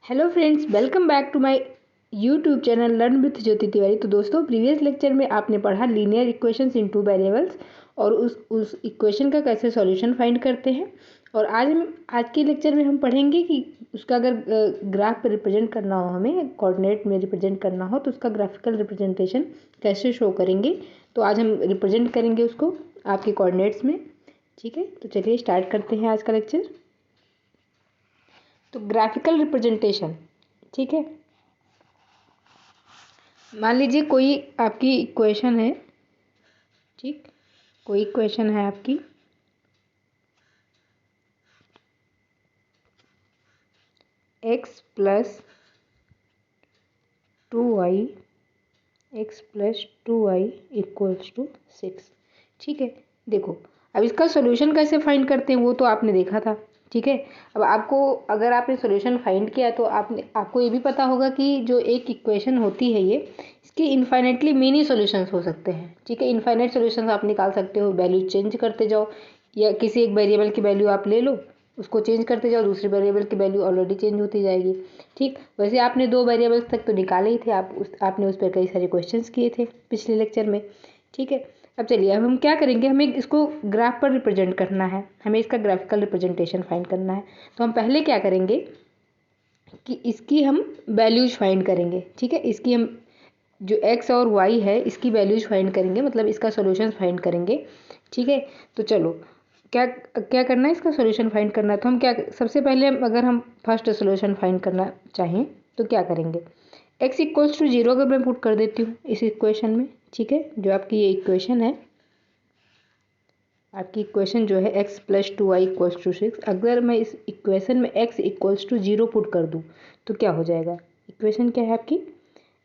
Hello friends, welcome back to my YouTube channel learn with Jyoti Tiwari. तो दोस्तों, previous lecture में आपने पढ़ा linear equations in two variables और उस इक्वेशन का कैसे सॉल्यूशन फाइंड करते हैं। और आज के लेक्चर में हम पढ़ेंगे कि उसका अगर ग्राफ पर रिप्रेजेंट करना हो, हमें कोऑर्डिनेट में रिप्रेजेंट करना हो तो उसका ग्राफिकल रिप्रेजेंटेशन कैसे शो करेंगे। तो आज हम रिप्रेजेंट करेंगे उसको आपके कोऑर्डिनेट्स में। ठीक है, तो चलिए स्टार्ट करते हैं आज का लेक्चर। तो ग्राफिकल रिप्रेजेंटेशन, ठीक है। मान लीजिए कोई आपकी इक्वेशन है, ठीक, कोई इक्वेशन है आपकी x plus 2y equals to 6। ठीक है, देखो अब इसका सॉल्यूशन कैसे फाइंड करते हैं वो तो आपने देखा था। ठीक है, अब अगर आपने सॉल्यूशन फाइंड किया तो आपको ये भी पता होगा कि जो एक इक्वेशन होती है ये, इसके इनफाइनेटली मेनी सॉल्यूशंस हो सकते हैं। ठीक है, इनफाइनाइट सॉल्यूशंस आप निकाल सकते हो, वैल्यू चेंज करते जाओ, या किसी एक वेरिएबल की वैल्यू आप ले लो, उसको चेंज करते जाओ, दूसरे वेरिएबल की वैल्यू ऑलरेडी चेंज होती जाएगी। ठीक, वैसे आपने 2 वेरिएबल्स तक तो निकाले ही थे, आपने उस पर कई सारे क्वेश्चंस किए थे पिछले लेक्चर में। ठीक है, अब चलिए अब हम क्या करेंगे, हमें इसको ग्राफ पर रिप्रेजेंट करना है, हमें इसका ग्राफिकल रिप्रेजेंटेशन फाइंड करना है। तो हम पहले क्या करेंगे कि इसकी हम वैल्यूज फाइंड करेंगे। ठीक है, इसकी हम जो x और y है इसकी वैल्यूज फाइंड करेंगे, मतलब इसका सॉल्यूशन फाइंड करेंगे। ठीक है, तो चलो क्या क्या करना है, इसका सॉल्यूशन फाइंड करना है। तो हम क्या सबसे पहले अगर हम फर्स्ट सॉल्यूशन फाइंड करना चाहें तो क्या करेंगे, x इक्वल्स टू 0 अगर मैं पुट कर देती हूँ इस इक्वेशन में। ठीक है, जो आपकी ये इक्वेशन है, आपकी इक्वेशन जो है x plus 2y equals to 6, अगर मैं इस इक्वेशन में x इक्वल्स टू 0 पुट कर दूँ तो क्या हो जाएगा। इक्वेशन क्या है आपकी,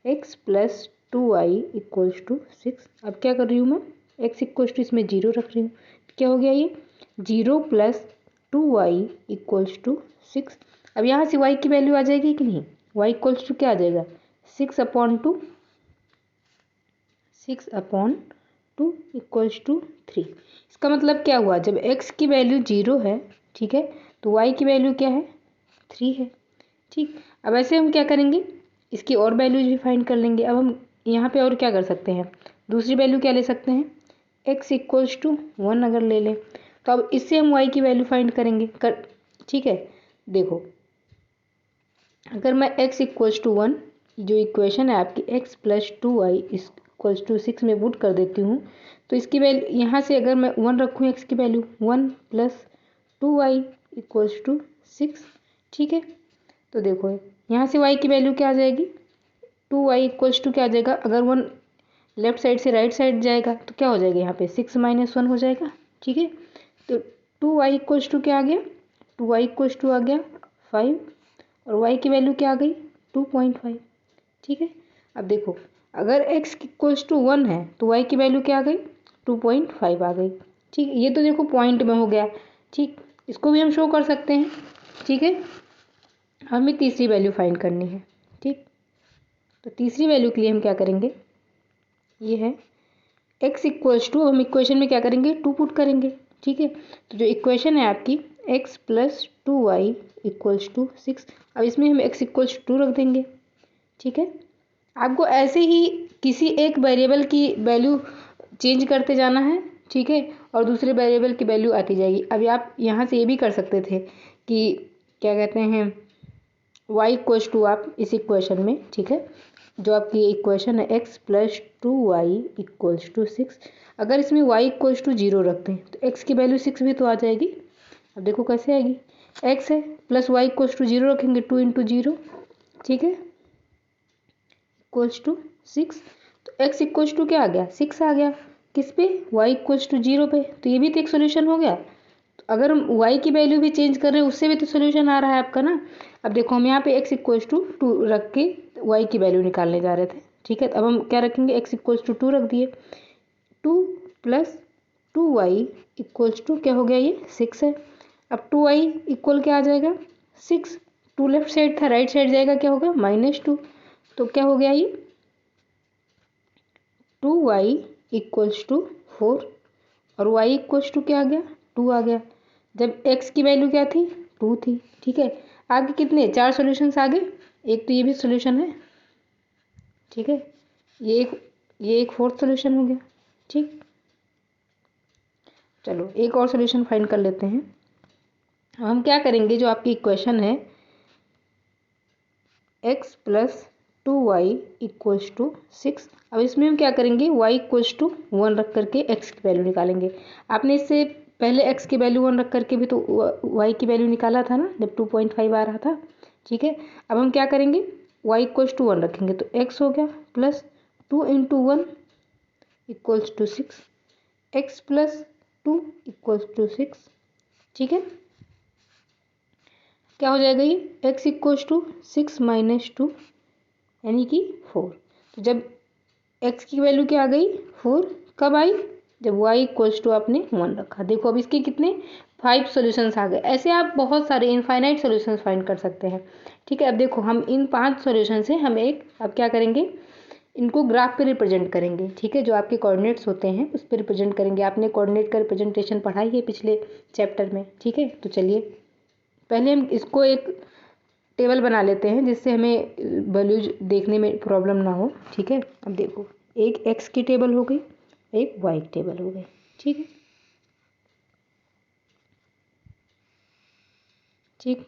x plus 2y equals to 6। अब क्या कर रही हूँ मैं, x इक्वल्स टू इसमें 0 रख रही हूँ, क्या हो गया ये 0 प्लस 2y इक्वल्स टू 6। अब यहाँ से y की वैल्यू आ जाएगी कि नहीं, y इक्वल्स टू क्या आ जाएगा 6/2 इक्वल्स टू 3। इसका मतलब क्या हुआ, जब x की वैल्यू 0 है, ठीक है, तो y की वैल्यू क्या है 3 है। ठीक, अब ऐसे हम क्या करेंगे, इसकी और वैल्यूज भी फाइंड कर लेंगे। अब हम यहाँ पे और क्या कर सकते हैं, दूसरी वैल्यू क्या ले सकते हैं, x इक्वल्स टू 1 अगर ले लें तो अब इससे हम y की वैल्यू फाइंड करेंगे ठीक है, देखो अगर मैं x इक्वल्स टू 1, जो इक्वेशन है आपकी x plus 2y equals to 6 में पुट कर देती हूँ तो इसकी वैल्यू यहाँ से अगर मैं 1 रखूँ, x की value 1 plus 2y equals to 6। ठीक है, तो देखो यहाँ से y की वैल्यू क्या आ जाएगी, 2y इक्वल्स टू क्या आ जाएगा, अगर 1 लेफ्ट साइड से राइट साइड जाएगा तो क्या हो जाएगा, यहाँ पे 6 माइनस 1 हो जाएगा। ठीक है, तो 2y इक्वल्स टू क्या आ गया, 2y इक्वल्स टू आ गया 5 और y की वैल्यू क्या आ गई 2.5। ठीक है, अब देखो अगर x इक्वल्स टू 1 है तो y की वैल्यू क्या आ गई 2.5 आ गई। ठीक है, ये तो देखो पॉइंट में हो गया। ठीक, इसको भी हम शो कर सकते हैं। ठीक है, हमें तीसरी वैल्यू फाइंड करनी है। ठीक, तो तीसरी वैल्यू के लिए हम क्या करेंगे, ये है x इक्वल्स टू, हम इक्वेशन में क्या करेंगे 2 पुट करेंगे। ठीक है, तो जो इक्वेशन है आपकी x plus 2y equals to 6, अब इसमें हम x इक्वल्स 2 रख देंगे। ठीक है, आपको ऐसे ही किसी एक वेरिएबल की वैल्यू चेंज करते जाना है। ठीक है, और दूसरे वेरिएबल की वैल्यू आती जाएगी। अभी आप यहाँ से ये भी कर सकते थे कि क्या कहते हैं y इक्वल्स टू, आप इस इक्वेशन में, ठीक है, जो आपकी इक्वेशन है x plus 2y equals to 6, अगर इसमें y इक्वल्स टू 0 रखते हैं तो x की वैल्यू 6 भी तो आ जाएगी। अब देखो कैसे आएगी, x है प्लस y इक्वल्स टू 0 रखेंगे, 2 इंटू 0, ठीक है, इक्वल्स टू 6। तो x इक्वल्स टू क्या आ गया 6 आ गया, किस पे, y इक्वल्स टू 0 पे, तो ये भी तो एक सोल्यूशन हो गया। तो अगर हम y की वैल्यू भी चेंज कर रहे हैं उससे भी तो सोल्यूशन आ रहा है आपका ना। अब देखो हम यहाँ पे x इक्वल्स टू 2 रख के y की वैल्यू निकालने जा रहे थे। ठीक है, तो अब हम क्या रखेंगे, x इक्वल्स टू 2 रख दिए, 2 प्लस 2y इक्वल्स टू क्या हो गया, ये 6 है। अब 2y इक्वल क्या आ जाएगा 6, 2 लेफ्ट साइड था, राइट साइड जाएगा क्या होगा -2, तो क्या हो गया ये 2y इक्वल्स टू 4 और y इक्वल्स टू क्या आ गया 2 आ गया, जब x की वैल्यू क्या थी 2 थी। ठीक है, आगे कितने 4 सॉल्यूशंस आगे, एक तो ये भी सॉल्यूशन है, ठीक है, ये एक फोर्थ सॉल्यूशन हो गया। ठीक, चलो एक और सॉल्यूशन फाइंड कर लेते हैं। हम क्या करेंगे, जो आपकी इक्वेशन है x plus 2y equals to 6, अब इसमें हम क्या करेंगे, y इक्वल्स टू 1 रख करके x की वैल्यू निकालेंगे। आपने इससे पहले x की वैल्यू 1 रख करके भी तो y की वैल्यू निकाला था ना, जब 2.5 आ रहा था। ठीक है, अब हम क्या करेंगे, y इक्वल्स टू 1 रखेंगे तो x हो गया plus 2 into 1 equals to 6, x plus 2 equals to 6। ठीक है, क्या हो जाएगा ये, x इक्वल्स टू 6 माइनस 2 यानी कि 4। तो जब x की वैल्यू क्या आ गई 4, कब आई, जब y इक्वल्स टू आपने 1 रखा। देखो अब इसके कितने 5 सॉल्यूशंस आ गए। ऐसे आप बहुत सारे इनफाइनाइट सॉल्यूशंस फाइंड कर सकते हैं। ठीक है, अब देखो हम इन 5 सॉल्यूशन से हम एक अब क्या करेंगे, इनको ग्राफ पे रिप्रेजेंट करेंगे। ठीक है, जो आपके कोऑर्डिनेट्स होते हैं उस पर रिप्रेजेंट करेंगे। आपने कोऑर्डिनेट का रिप्रेजेंटेशन पढ़ाई है पिछले चैप्टर में। ठीक है, तो चलिए पहले हम इसको एक टेबल बना लेते हैं जिससे हमें वैल्यूज देखने में प्रॉब्लम ना हो। ठीक है, अब देखो एक x की टेबल हो गई, एक y की टेबल हो गई। ठीक है, ठीक,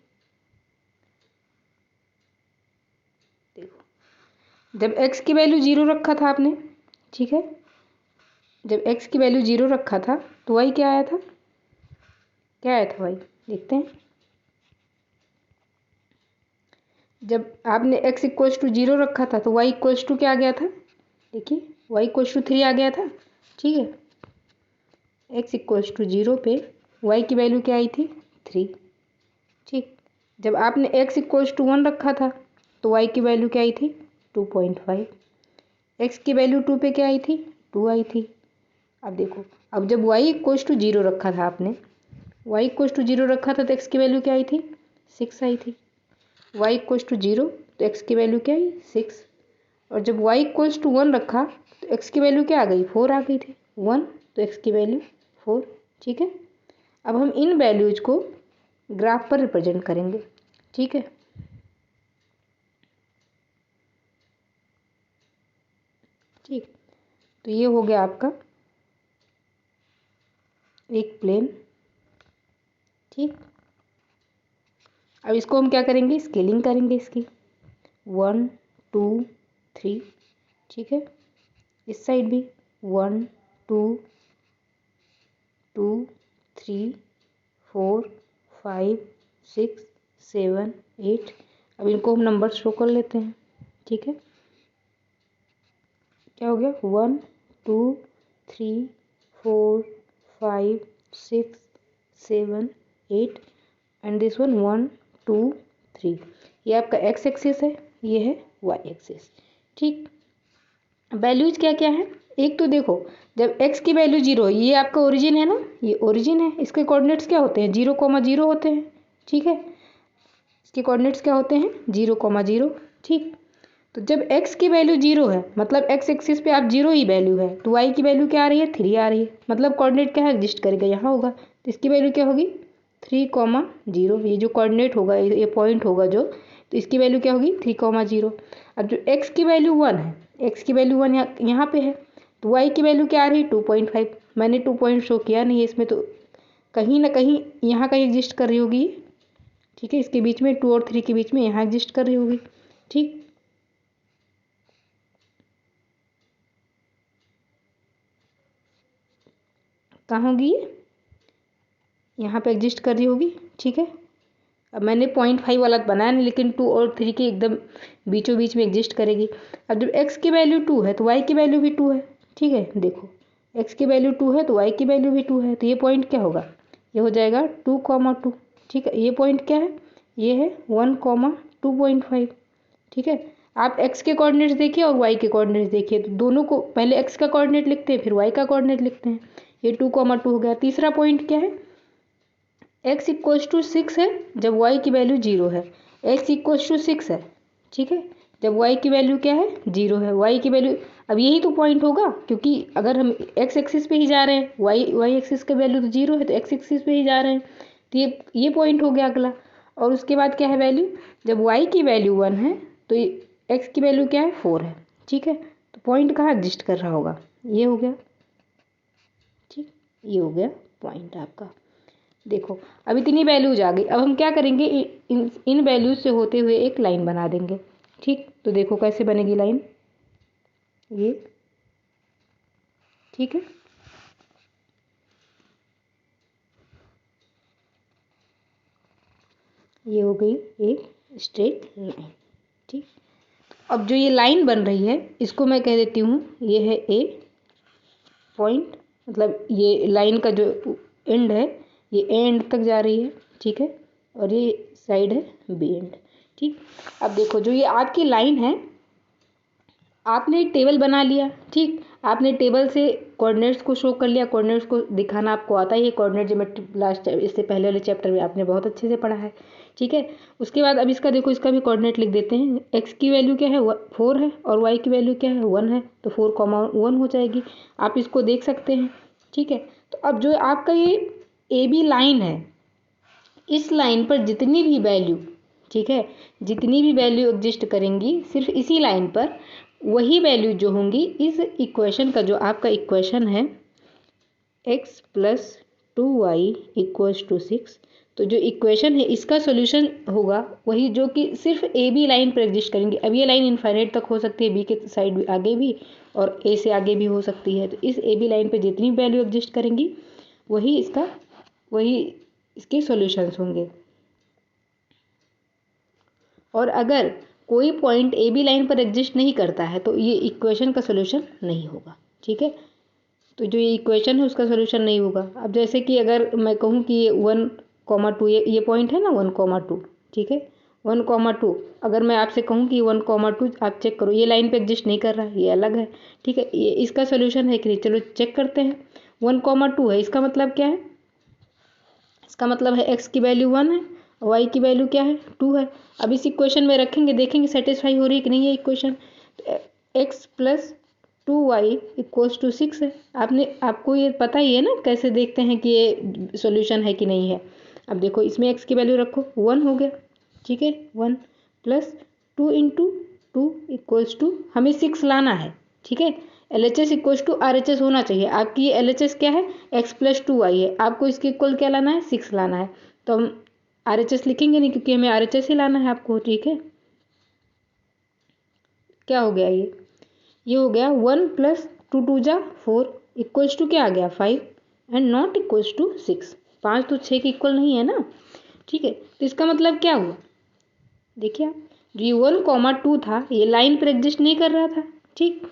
देखो जब x की वैल्यू 0 रखा था आपने, ठीक है, जब x की वैल्यू 0 रखा था तो y क्या आया था, क्या आया था y, देखते हैं। जब आपने x इक्वल्स टू 0 रखा था तो y इक्वल्स टू क्या आ गया था, देखिए y इक्वल्स टू 3 आ गया था। ठीक है, x इक्वल्स टू 0 पे y की वैल्यू क्या आई थी 3। ठीक, जब आपने x इक्वल्स टू 1 रखा था तो y की वैल्यू क्या आई थी 2.5। x की वैल्यू 2 पे क्या आई थी 2 आई थी। अब देखो, अब जब y इक्वल्स टू 0 रखा था आपने, y इक्वल्स टू 0 रखा था तो x की वैल्यू क्या आई थी 6 आई थी। y इक्वल्स टू 0 तो x की वैल्यू क्या आई 6, और जब y इक्वल्स टू 1 रखा तो x की वैल्यू क्या आ गई 4 आ गई थी, 1 तो x की वैल्यू 4। ठीक है, अब हम इन वैल्यूज को ग्राफ पर रिप्रेजेंट करेंगे। ठीक है, ठीक, तो ये हो गया आपका एक प्लेन। ठीक, अब इसको हम क्या करेंगे, स्केलिंग करेंगे इसकी 1 2 3। ठीक है, इस साइड भी 1 2 2 3 4 5 6 7 8। अब इनको हम नंबर शो कर लेते हैं। ठीक है, क्या हो गया 1 2 3 4 5 6 7 8 एंड दिस वन 1 2 3। ये आपका x एक्सिस है, ये है y एक्सिस। ठीक, वैल्यूज क्या क्या है, एक तो देखो जब x की वैल्यू 0 है, ये आपका ओरिजिन है ना, ये ओरिजिन है, इसके कोऑर्डिनेट्स क्या होते हैं 0,0 होते हैं। ठीक है, इसके कोऑर्डिनेट्स क्या होते हैं 0,0। ठीक, तो जब x की वैल्यू 0 है मतलब x एक्सिस पे आप 0 ही वैल्यू है, तो y की वैल्यू क्या आ रही है 3 आ रही है, मतलब कोऑर्डिनेट क्या है एग्जिस्ट करेगा यहाँ होगा, तो इसकी वैल्यू क्या होगी 3,0। ये जो कोऑर्डिनेट होगा, ये पॉइंट होगा जो, तो इसकी वैल्यू क्या होगी 3,0। अब जो x की वैल्यू 1 है, x की वैल्यू 1 यहाँ पे है, तो y की वैल्यू क्या आ रही है 2.5। मैंने 2 पॉइंट शो किया नहीं है इसमें, तो कहीं ना कहीं यहाँ कहीं एग्जिस्ट कर रही होगी। ठीक है, इसके बीच में 2 और 3 के बीच में यहाँ एग्जिस्ट कर रही होगी। ठीक, कहाँ होगी ये, यहाँ पे एग्जिस्ट कर रही होगी। ठीक है, अब मैंने 0.5 वाला बनाया नहीं, लेकिन 2 और 3 के एकदम बीचों बीच में एग्जिस्ट करेगी। अब जब x की वैल्यू 2 है तो y की वैल्यू भी 2 है। ठीक है, देखो x की वैल्यू 2 है तो y की वैल्यू भी 2 है, तो ये पॉइंट क्या होगा, ये हो जाएगा 2,2। ठीक है, ये पॉइंट क्या है, ये है 1,2.5। ठीक है, आप x के कोऑर्डिनेट्स देखिए और y के कोऑर्डिनेट्स देखिए, तो दोनों को पहले x का कोऑर्डिनेट लिखते हैं फिर y का कोऑर्डिनेट लिखते हैं। ये 2,2 हो गया। तीसरा पॉइंट क्या है, x इक्वल्स टू 6 है जब y की वैल्यू 0 है, x इक्वल्स टू 6 है। ठीक है, जब y की वैल्यू क्या है 0 है, y की वैल्यू, अब यही तो पॉइंट होगा, क्योंकि अगर हम x एक्सिस पे ही जा रहे हैं, y एक्सिस का वैल्यू तो 0 है, तो x एक्सिस पे ही जा रहे हैं, तो ये पॉइंट हो गया अगला। और उसके बाद क्या है वैल्यू, जब y की वैल्यू 1 है तो x की वैल्यू क्या है 4 है, ठीक है। तो पॉइंट कहाँ एग्जिस्ट कर रहा होगा, ये हो गया, ठीक, ये हो गया पॉइंट आपका। देखो अब इतनी वैल्यूज आ गई, अब हम क्या करेंगे, इन वैल्यूज से होते हुए एक लाइन बना देंगे, ठीक। तो देखो कैसे बनेगी लाइन, ये, ठीक है। ये हो गई एक स्ट्रेट लाइन, ठीक। अब जो ये लाइन बन रही है इसको मैं कह देती हूँ ये है ए पॉइंट, मतलब ये लाइन का जो एंड है ये एंड तक जा रही है, ठीक है। और ये साइड है बी एंड, ठीक। अब देखो जो ये आपकी लाइन है, आपने एक टेबल बना लिया, ठीक। आपने टेबल से कोऑर्डिनेट्स को शो कर लिया, कोऑर्डिनेट्स को दिखाना आपको आता ही है, कोऑर्डिनेट ज्योमेट्री लास्ट इससे पहले वाले चैप्टर में आपने बहुत अच्छे से पढ़ा है, ठीक है। उसके बाद अब इसका देखो, इसका भी कोऑर्डिनेट लिख देते हैं। एक्स की वैल्यू क्या है 4 है और वाई की वैल्यू क्या है 1 है, तो 4,1 हो जाएगी, आप इसको देख सकते हैं, ठीक है। तो अब जो आपका ये ए बी लाइन है, इस लाइन पर जितनी भी वैल्यू, ठीक है, जितनी भी वैल्यू एग्जिस्ट करेंगी सिर्फ इसी लाइन पर, वही वैल्यू जो होंगी इस इक्वेशन का, जो आपका इक्वेशन है x plus 2y equals to 6, तो जो इक्वेशन है इसका सॉल्यूशन होगा वही जो कि सिर्फ ए बी लाइन पर एग्जिस्ट करेंगे। अब ये लाइन इनफाइनाइट तक हो सकती है, बी के साइड आगे भी और ए से आगे भी हो सकती है, तो इस ए बी लाइन पर जितनी वैल्यू एग्जिस्ट करेंगी वही इसके सॉल्यूशंस होंगे। और अगर कोई पॉइंट ए बी लाइन पर एग्जिस्ट नहीं करता है तो ये इक्वेशन का सॉल्यूशन नहीं होगा, ठीक है। तो जो ये इक्वेशन है उसका सॉल्यूशन नहीं होगा। अब जैसे कि अगर मैं कहूँ कि ये 1,2 ये पॉइंट है ना 1,2, ठीक है, 1,2, अगर मैं आपसे कहूँ कि 1,2 आप चेक करो, ये लाइन पे एग्जिस्ट नहीं कर रहा है, ये अलग है, ठीक है। ये इसका सॉल्यूशन है कि नहीं, चलो चेक करते हैं। 1,2 है, इसका मतलब क्या है, इसका मतलब है एक्स की वैल्यू 1 है, वाई की वैल्यू क्या है 2 है। अब इस इक्वेशन में रखेंगे, देखेंगे सेटिस्फाई हो रही है कि नहीं है equation. X plus 2y equals to 6 है। आपको ये पता ही है ना कैसे देखते हैं कि ये सॉल्यूशन है कि नहीं है। अब देखो इसमें x की वैल्यू रखो 1 हो गया, ठीक है, 1 प्लस 2 इंटू 2 इक्वल्स टू, हमें 6 लाना है, ठीक है। LHS इक्वल्स टू RHS होना चाहिए। आपकी ये LHS क्या है, x प्लस 2y है, आपको इसके इक्वल क्या लाना है 6 लाना है, तो हम RHS लिखेंगे नहीं क्योंकि हमें RHS ही लाना है आपको, ठीक है। क्या हो गया ये हो गया 1 प्लस 2 2 जा 4 इक्वल्स टू क्या आ गया 5 एंड नॉट इक्वल्स टू 6। 5 तो 6 के इक्वल नहीं है ना, ठीक है। तो इसका मतलब क्या हुआ, देखिए आप, जो ये 1,2 था ये लाइन पर एग्जिस्ट नहीं कर रहा था, ठीक,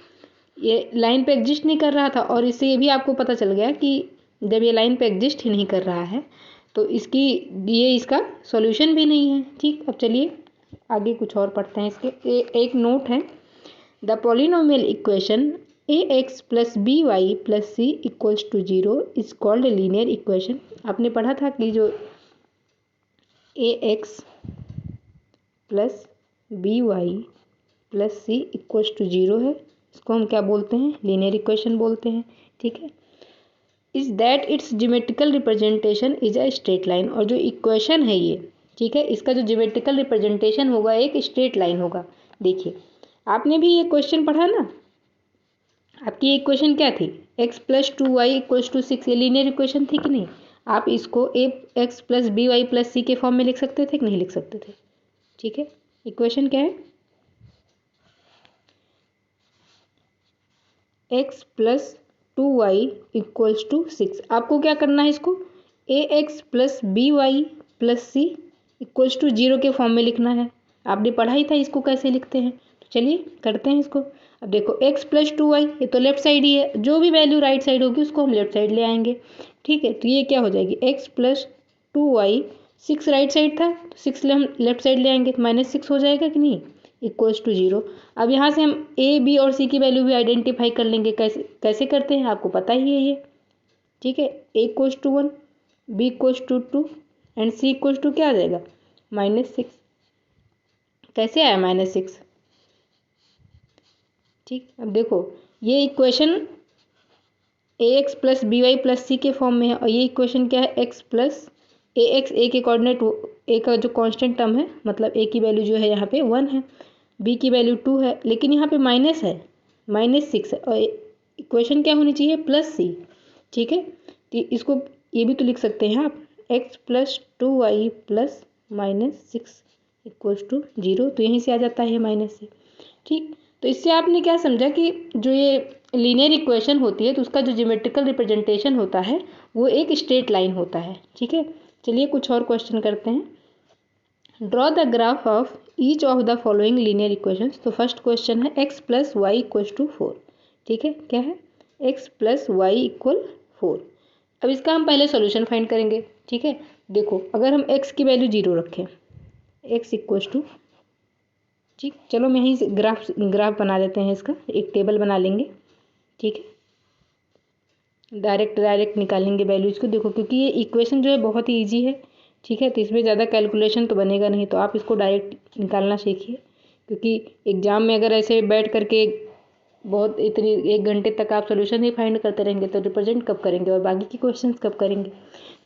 ये लाइन पे एग्जिस्ट नहीं कर रहा था। और इससे ये भी आपको पता चल गया कि जब ये लाइन पे एग्जिस्ट ही नहीं कर रहा है तो इसका सॉल्यूशन भी नहीं है, ठीक। अब चलिए आगे कुछ और पढ़ते हैं इसके। एक नोट है, the polynomial equation ax plus B Y plus C equals to 0 is called linear equation. आपने पढ़ा था कि जो ax plus B Y plus C equals to 0 है, इसको हम क्या बोलते हैं, लीनियर इक्वेशन बोलते हैं, ठीक है। Is that it's geometrical representation is a straight line, और जो इक्वेशन है ये, ठीक है, इसका जो ज्योमेट्रिकल रिप्रेजेंटेशन होगा एक स्ट्रेट लाइन होगा। देखिए आपने भी ये क्वेश्चन पढ़ा ना, आपकी ये इक्वेशन क्या थी, x plus 2y equals to 6, ये लीनियर इक्वेशन थी कि नहीं। आप इसको ax plus B Y plus C के फॉर्म में लिख सकते थे कि नहीं लिख सकते थे, ठीक है। इक्वेशन क्या है, x plus 2y equals to 6। आपको क्या करना है, इसको ax plus B Y plus C equals to 0 के फॉर्म में लिखना है। आपने पढ़ा ही था इसको कैसे लिखते हैं, तो चलिए करते हैं इसको। अब देखो x प्लस 2y, ये तो लेफ्ट साइड ही है, जो भी वैल्यू राइट साइड होगी उसको हम लेफ्ट साइड ले आएंगे, ठीक है। तो ये क्या हो जाएगी x plus 2y, 6 right side था तो 6 हम लेफ्ट साइड ले आएंगे तो -6 हो जाएगा कि नहीं, इक्वल्स टू 0। अब यहाँ से हम a b और c की वैल्यू भी आइडेंटिफाई कर लेंगे, कैसे कैसे करते हैं आपको पता ही है ये, ठीक है। a equals to 1, b equals to 2 and c equals to क्या आ जाएगा -6। कैसे आया -6, ठीक। अब देखो ये equation ax plus B Y plus C के फॉर्म में है और ये इक्वेशन क्या है x प्लस ax, a के कोऑर्डिनेट ए का जो कांस्टेंट टर्म है, मतलब ए की वैल्यू जो है यहाँ पे 1 है, बी की वैल्यू 2 है, लेकिन यहाँ पे माइनस है, -6 है, और इक्वेशन क्या होनी चाहिए, +c। ठीक है, तो इसको ये भी तो लिख सकते हैं आप, x + 2y + -6 = 0, तो यहीं से आ जाता है माइनस से। ठीक, तो इससे आपने क्या समझा कि जो ये लीनियर इक्वेशन होती है तो उसका जो ज्योमेट्रिकल रिप्रेजेंटेशन होता है वो एक स्ट्रेट लाइन होता है। ठीक है, चलिए कुछ और क्वेश्चन करते हैं। Draw the graph of each of the following linear equations. तो फर्स्ट क्वेश्चन है x + y = 4। ठीक है, क्या है, x + y = 4। अब इसका हम पहले सॉल्यूशन फाइंड करेंगे। ठीक है, देखो अगर हम x की वैल्यू 0 रखें, x = ठीक, चलो मैं यहीं से ग्राफ बना देते हैं, इसका एक टेबल बना लेंगे। ठीक है, डायरेक्ट निकालेंगे वैल्यूज को। देखो क्योंकि ये इक्वेशन जो है बहुत ही ईजी है। ठीक है, तो इसमें ज़्यादा कैलकुलेशन तो बनेगा नहीं, तो आप इसको डायरेक्ट निकालना सीखिए, क्योंकि एग्जाम में अगर ऐसे बैठ करके बहुत इतनी 1 घंटे तक आप सोल्यूशन ही फाइंड करते रहेंगे तो रिप्रेजेंट कब करेंगे और बाकी की क्वेश्चन कब करेंगे।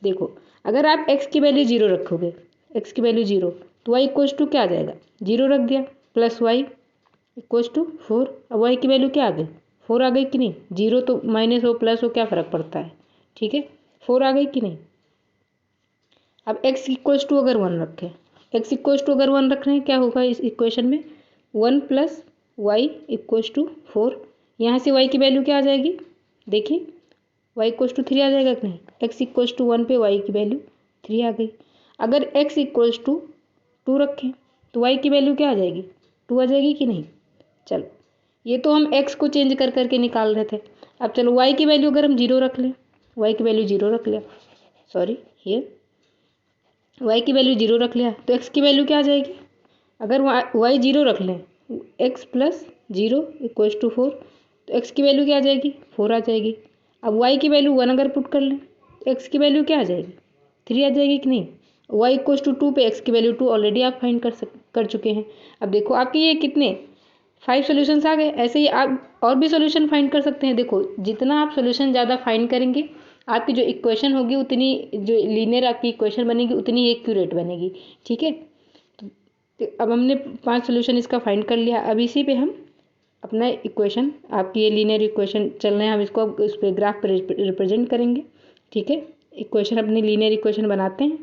देखो अगर आप x की वैल्यू 0 रखोगे, x की वैल्यू 0, तो y = क्या आ जाएगा, 0 रख दिया, +y = 4। अब y की वैल्यू क्या आ गई, 4 आ गई कि नहीं, 0 तो माइनस हो प्लस हो क्या फ़र्क पड़ता है। ठीक है, 4 आ गई कि नहीं। अब x = अगर 1 रखें, x = अगर 1 रख रहे हैं, क्या होगा इस इक्वेशन में, 1 + y = 4। यहाँ से y की वैल्यू क्या आ जाएगी, देखिए y = 3 आ जाएगा कि नहीं, x = 1 पे y की वैल्यू 3 आ गई। अगर x = 2 रखें तो y की वैल्यू क्या आ जाएगी, 2 आ जाएगी कि नहीं। चलो ये तो हम x को चेंज कर करके निकाल रहे थे। अब चलो y की वैल्यू अगर हम 0 रख लें, y की वैल्यू 0 रख लिया, सॉरी ये y की वैल्यू 0 रख लिया, तो x की वैल्यू क्या आ जाएगी, अगर y 0 रख लें, x + 0 = 4, तो x की वैल्यू क्या आ जाएगी, 4 आ जाएगी। अब y की वैल्यू 1 अगर पुट कर लें तो x की वैल्यू क्या आ जाएगी, 3 आ जाएगी कि नहीं। y = 2 पे x की वैल्यू 2 ऑलरेडी आप फाइंड कर चुके हैं। अब देखो आपके ये कितने 5 सॉल्यूशंस आ गए। ऐसे ही आप और भी सॉल्यूशन फाइंड कर सकते हैं। देखो जितना आप सॉल्यूशन ज़्यादा फाइंड करेंगे आपकी जो इक्वेशन होगी उतनी, जो लीनियर आपकी इक्वेशन बनेगी उतनी एक्यूरेट बनेगी। ठीक है, तो अब हमने 5 सॉल्यूशन इसका फाइंड कर लिया। अब इसी पे हम अपना इक्वेशन, आपकी ये लीनियर इक्वेशन चल रहे हैं, हम इसको अब इस पे ग्राफ पर रिप्रेजेंट करेंगे। ठीक है, इक्वेशन अपनी लीनियर इक्वेशन बनाते हैं।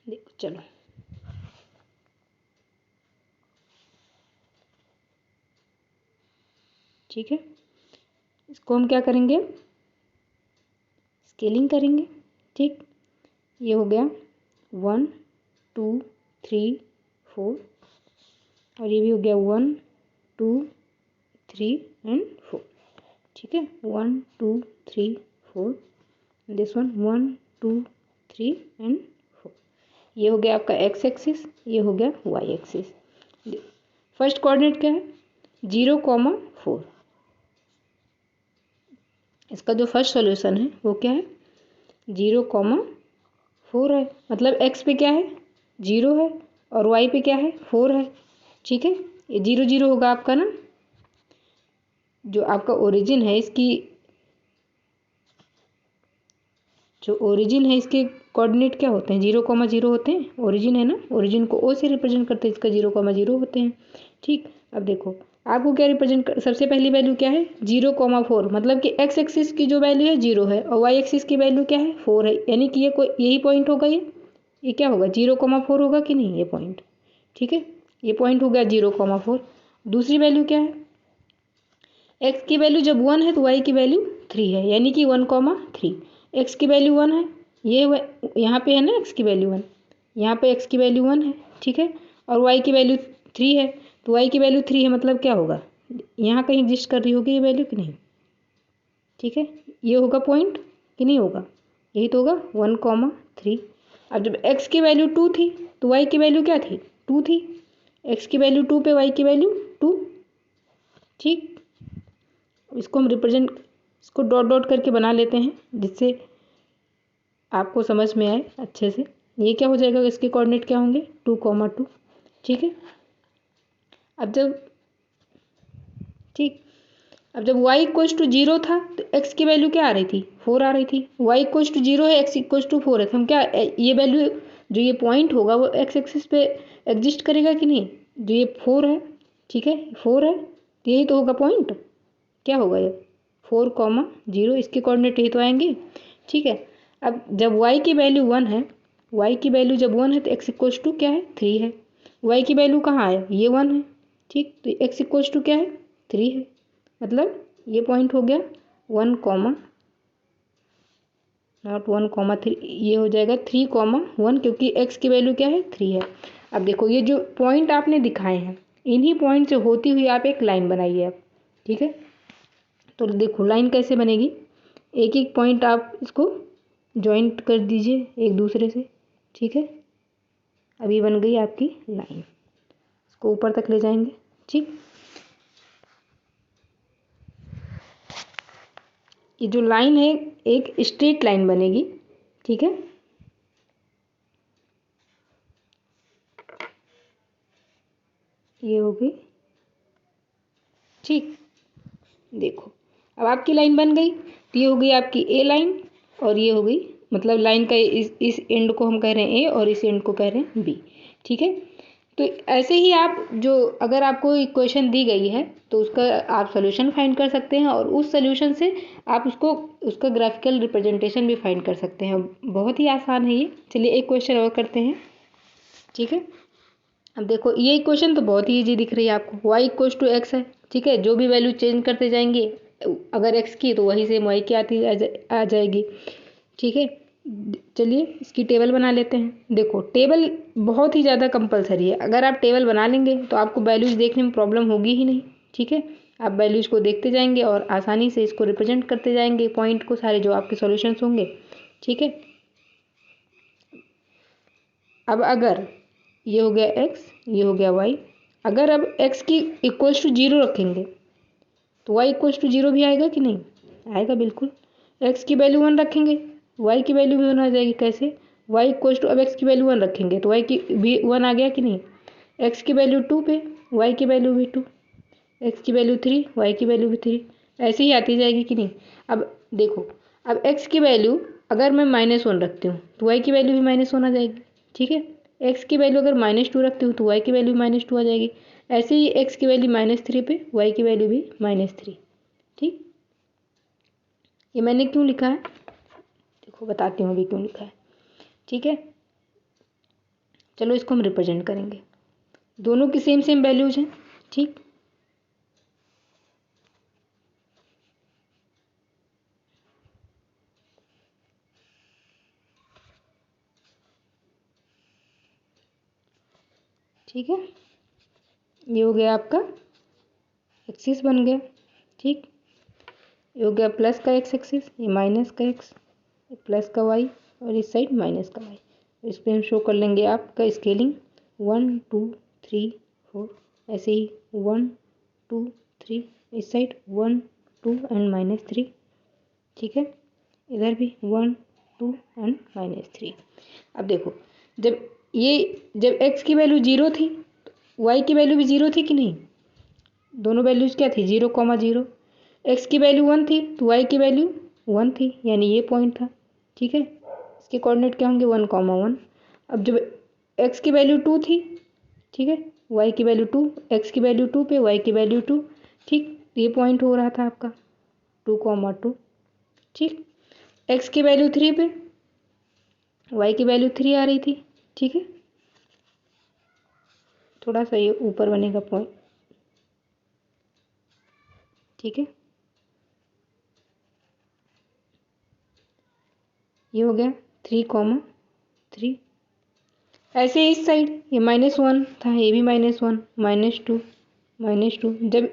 देखो चलो ठीक है, इसको हम क्या करेंगे, स्केलिंग करेंगे। ठीक, ये हो गया 1 2 3 4, और ये भी हो गया 1 2 3 एंड 4। ठीक है, 1 2 3 4, दिस वन 1 2 3 एंड 4। ये हो गया आपका x एक्सिस, ये हो गया y एक्सिस। फर्स्ट कोऑर्डिनेट क्या है, 0,4। इसका जो फर्स्ट सॉल्यूशन है वो क्या है, 0,4 है, मतलब x पे क्या है, 0 है, और y पे क्या है, 4 है। ठीक है, ये 0 0 होगा आपका ना, जो आपका ओरिजिन है इसकी, जो ओरिजिन है इसके कोऑर्डिनेट क्या होते हैं, 0,0 होते हैं। ओरिजिन है ना, ओरिजिन को ओ से रिप्रेजेंट करते हैं, इसका 0,0 होते हैं। ठीक, अब देखो आपको क्या रिप्रेजेंट कर, सबसे पहली वैल्यू क्या है, 0,4, मतलब कि x एक्सिस की जो वैल्यू है 0 है और y एक्सिस की वैल्यू क्या है, 4 है, यानी कि ये कोई यही पॉइंट होगा, ये क्या होगा, 0,4 होगा कि नहीं, ये पॉइंट। ठीक है, ये पॉइंट हो गया 0,4। दूसरी वैल्यू क्या है, x की वैल्यू जब 1 है तो y की वैल्यू 3 है, यानी कि 1,3। x की वैल्यू 1 है, ये यहाँ पे है ना x की वैल्यू 1, यहाँ पे x की वैल्यू 1 है। ठीक है, और y की वैल्यू 3 है, तो y की वैल्यू 3 है, मतलब क्या होगा, यहाँ कहीं एग्जिस्ट कर रही होगी ये वैल्यू कि नहीं। ठीक है, ये होगा पॉइंट कि नहीं होगा, यही तो होगा 1,3। अब जब x की वैल्यू 2 थी तो y की वैल्यू क्या थी, 2 थी, x की वैल्यू 2 पे y की वैल्यू 2। ठीक, इसको हम रिप्रेजेंट, इसको डॉट डॉट करके बना लेते हैं जिससे आपको समझ में आए अच्छे से। ये क्या हो जाएगा, इसके कोऑर्डिनेट क्या होंगे, 2,2। ठीक है, अब जब ठीक, अब जब y = 0 था तो x की वैल्यू क्या आ रही थी, 4 आ रही थी। y = 0 है, x = 4 है, तो हम क्या ये वैल्यू जो ये पॉइंट होगा वो एक्स एक्सिस पे एग्जिस्ट करेगा कि नहीं। जो ये 4 है, ठीक है, 4 है, तो यही तो होगा पॉइंट। क्या होगा ये 4,0, इसके कोऑर्डिनेट यही तो आएंगे, ठीक है। अब जब y की वैल्यू 1 है, y की वैल्यू जब 1 है तो x इक्वल्स टू क्या है 3 है। y की वैल्यू कहाँ है, ये 1 है, ठीक, तो x इक्वल्स टू क्या है 3 है। मतलब ये पॉइंट हो गया 1, नॉट 1,3, ये हो जाएगा 3,1, क्योंकि x की वैल्यू क्या है 3 है। अब देखो ये जो पॉइंट आपने दिखाए हैं, इन्हीं पॉइंट से होती हुई आप एक लाइन बनाइए अब, ठीक है। तो देखो लाइन कैसे बनेगी, एक एक पॉइंट आप इसको जॉइंट कर दीजिए एक दूसरे से, ठीक है। अभी बन गई आपकी लाइन, इसको ऊपर तक ले जाएंगे, ठीक। ये जो लाइन है एक स्ट्रेट लाइन बनेगी, ठीक है। ये हो गई, ठीक। देखो अब आपकी लाइन बन गई, तो ये हो गई आपकी ए लाइन, और ये हो गई, मतलब लाइन का इस एंड को हम कह रहे हैं ए और इस एंड को कह रहे हैं बी, ठीक है। तो ऐसे ही आप जो अगर आपको इक्वेशन दी गई है तो उसका आप सोल्यूशन फाइंड कर सकते हैं, और उस सोल्यूशन से आप उसका ग्राफिकल रिप्रेजेंटेशन भी फाइंड कर सकते हैं। बहुत ही आसान है ये। चलिए एक क्वेश्चन और करते हैं, ठीक है। अब देखो ये इक्वेशन तो बहुत ही ईजी दिख रही है आपको, y इक्वल्स टू एक्स है, ठीक है। जो भी वैल्यू चेंज करते जाएंगे, अगर x की तो वही सेम y की आ जाएगी, ठीक है। चलिए इसकी टेबल बना लेते हैं। देखो टेबल बहुत ही ज़्यादा कंपलसरी है, अगर आप टेबल बना लेंगे तो आपको वैल्यूज देखने में प्रॉब्लम होगी ही नहीं, ठीक है। आप वैल्यूज को देखते जाएंगे और आसानी से इसको रिप्रेजेंट करते जाएंगे पॉइंट को, सारे जो आपके सॉल्यूशंस होंगे, ठीक है। अब अगर ये हो गया x, ये हो गया y, अगर अब x की इक्वल्स टू 0 रखेंगे तो y इक्वल्स टू 0 भी आएगा कि नहीं, आएगा बिल्कुल। x की वैल्यू 1 रखेंगे, y की वैल्यू भी 1 आ जाएगी। कैसे, y इक्वल्स टू, अब x की वैल्यू 1 रखेंगे तो y की भी 1 आ गया कि नहीं। x की वैल्यू 2 पे y की वैल्यू भी 2, x की वैल्यू 3, y की वैल्यू भी 3, ऐसे ही आती जाएगी कि नहीं। अब देखो, अब x की वैल्यू अगर मैं -1 रखती हूँ तो y की वैल्यू भी -1 आ जाएगी, ठीक है। x की वैल्यू अगर -2 रखती हूँ तो y की वैल्यू -2 आ जाएगी। ऐसे ही x की वैल्यू -3 पे y की वैल्यू भी -3, ठीक। ये मैंने क्यों लिखा है, देखो बताती हूँ अभी क्यों लिखा है, ठीक है। चलो इसको हम रिप्रेजेंट करेंगे, दोनों की सेम सेम वैल्यूज हैं, ठीक। ठीक है, ये हो गया आपका एक्सिस बन गया, ठीक। ये हो गया प्लस का एक्स एक्सिस, ये माइनस का एक्स, प्लस का वाई, और इस साइड माइनस का वाई। इस पर हम शो कर लेंगे आपका स्केलिंग 1 2 3 4, ऐसे ही 1 2 3, इस साइड 1 2 एंड -3, ठीक है। इधर भी 1 2 एंड -3। अब देखो जब x की वैल्यू 0 थी तो y की वैल्यू भी 0 थी कि नहीं, दोनों वैल्यूज क्या थी 0,0। x की वैल्यू 1 थी तो y की वैल्यू 1 थी, यानी ये पॉइंट था, ठीक है। इसके कोऑर्डिनेट क्या होंगे 1,1। अब जब x की वैल्यू 2 थी, ठीक है, y की वैल्यू 2, x की वैल्यू 2 पे y की वैल्यू 2, ठीक, ये पॉइंट हो रहा था आपका 2,2, ठीक। x की वैल्यू 3 पे y की वैल्यू 3 आ रही थी, ठीक है। थोड़ा सा ये ऊपर बनेगा पॉइंट, ठीक है। ये हो गया 3,3। ऐसे इस साइड ये -1 था, ये भी -1, -2 -2। जब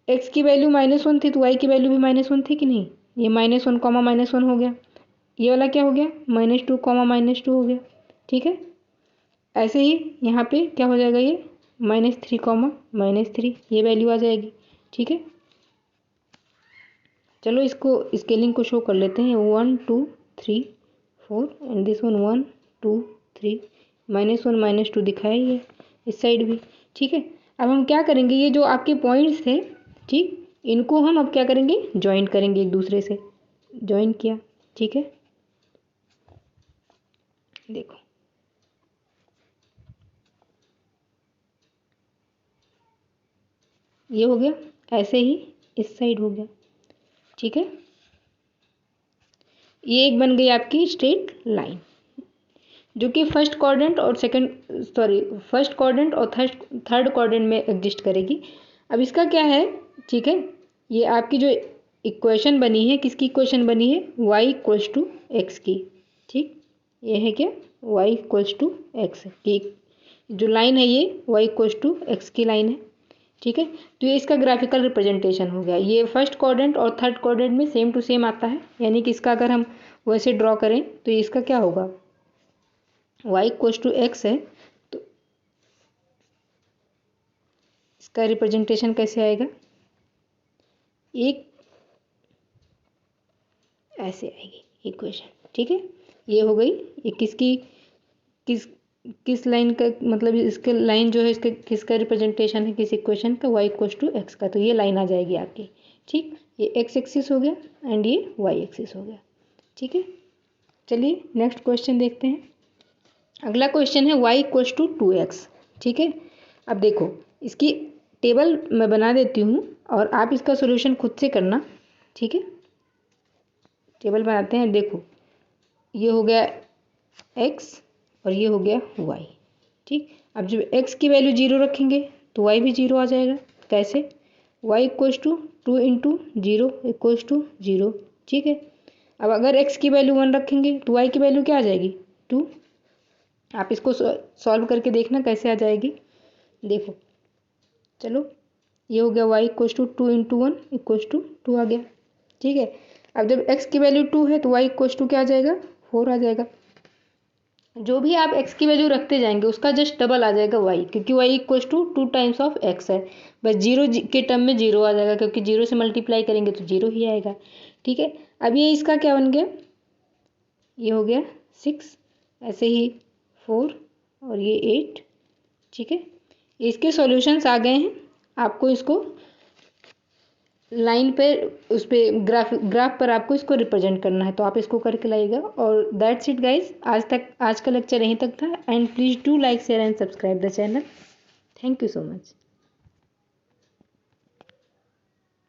x की वैल्यू -1 थी तो y की वैल्यू भी -1 थी कि नहीं, ये -1, -1 हो गया। ये वाला क्या हो गया -2, -2 हो गया, ठीक है। ऐसे ही यहाँ पे क्या हो जाएगा, ये -3, -3, ये वैल्यू आ जाएगी, ठीक है। चलो इसको स्केलिंग को शो कर लेते हैं, 1 2 3 4 एंड दिस वन 1 2 3, -1 -2 दिखाया ही है इस साइड भी, ठीक है। अब हम क्या करेंगे, ये जो आपके पॉइंट्स थे, ठीक, इनको हम अब क्या करेंगे ज्वाइन करेंगे एक दूसरे से। ज्वाइन किया, ठीक है। देखो ये हो गया, ऐसे ही इस साइड हो गया, ठीक है। ये एक बन गई आपकी स्ट्रेट लाइन, जो कि फर्स्ट क्वाड्रेंट और फर्स्ट क्वाड्रेंट और थर्ड क्वाड्रेंट में एग्जिस्ट करेगी। अब इसका क्या है, ठीक है, ये आपकी जो इक्वेशन बनी है, किसकी इक्वेशन बनी है, y इक्वल्स टू एक्स की, ठीक। ये है क्या, y इक्वल्स टू एक्स की जो लाइन है, ये y इक्वल्स टू एक्स की लाइन है, ठीक है। तो ये इसका ग्राफिकल रिप्रेजेंटेशन हो गया। ये फर्स्ट क्वाड्रेंट और थर्ड क्वाड्रेंट में सेम टू सेम आता है, यानी कि इसका अगर हम वैसे ड्रॉ करें तो इसका क्या होगा, y इक्वल्स टू एक्स है, तो इसका रिप्रेजेंटेशन कैसे आएगा, एक ऐसे आएगी इक्वेशन, ठीक है। ये हो गई, ये किस लाइन का मतलब, इसके लाइन जो है इसके किसका रिप्रेजेंटेशन है, किस इक्वेशन का, y इक्वल्स टू एक्स का। तो ये लाइन आ जाएगी आपकी, ठीक। ये x एक्सिस हो गया एंड ये y एक्सिस हो गया, ठीक है। चलिए नेक्स्ट क्वेश्चन देखते हैं। अगला क्वेश्चन है y इक्वल्स टू 2x, ठीक है। अब देखो, इसकी टेबल मैं बना देती हूँ और आप इसका सोल्यूशन खुद से करना, ठीक है। टेबल बनाते हैं, देखो ये हो गया x और ये हो गया y, ठीक। अब जब x की वैल्यू 0 रखेंगे तो y भी 0 आ जाएगा। कैसे, y equals to 2 into 0 equals to 0, ठीक है। अब अगर x की वैल्यू 1 रखेंगे तो y की वैल्यू क्या आ जाएगी, 2। आप इसको सॉल्व करके देखना कैसे आ जाएगी, देखो चलो, ये हो गया y equals to 2 into 1 equals to 2 आ गया, ठीक है। अब जब x की वैल्यू 2 है तो y इक्वल्स टू क्या आ जाएगा, 4 आ जाएगा। जो भी आप x की वैल्यू रखते जाएंगे उसका जस्ट डबल आ जाएगा y, क्योंकि y equals to 2 times of x है। बस 0 के टर्म में 0 आ जाएगा, क्योंकि 0 से मल्टीप्लाई करेंगे तो 0 ही आएगा, ठीक है। अब ये इसका क्या बन गया, ये हो गया 6, ऐसे ही 4 और ये 8, ठीक है। इसके सॉल्यूशंस आ गए हैं। आपको इसको लाइन पे, उस पे ग्राफ पर आपको इसको रिप्रेजेंट करना है, तो आप इसको करके लाइएगा। और दैट्स इट गाइज, आज का लेक्चर यहीं तक था। And please do like share and subscribe the channel. Thank you so much.